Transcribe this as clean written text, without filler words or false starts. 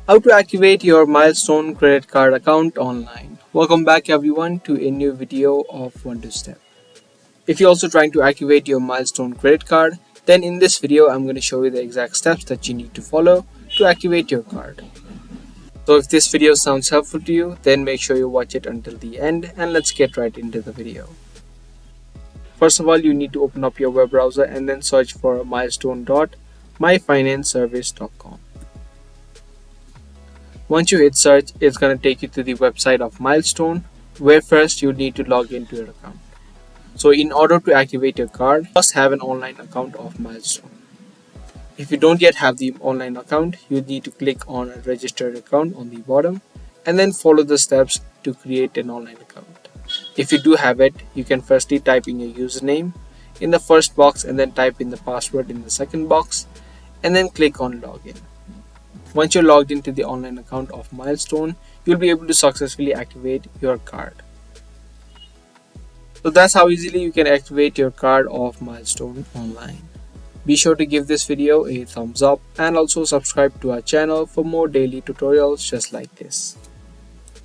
How to activate your Milestone credit card account online. Welcome back everyone to a new video of 1 2 Step. If you're also trying to activate your Milestone credit card, then in this video I'm going to show you the exact steps that you need to follow to activate your card. So if this video sounds helpful to you, then make sure you watch it until the end and let's get right into the video. First of all, you need to open up your web browser and then search for milestone.myfinanceservice.com. Once you hit search, it's going to take you to the website of Milestone, where first you need to log into your account. So in order to activate your card, you must have an online account of Milestone. If you don't yet have the online account, you need to click on a registered account on the bottom and then follow the steps to create an online account. If you do have it, you can firstly type in your username in the first box and then type in the password in the second box and then click on login. Once you're logged into the online account of Milestone, you'll be able to successfully activate your card. So that's how easily you can activate your card of Milestone online. Be sure to give this video a thumbs up and also subscribe to our channel for more daily tutorials just like this.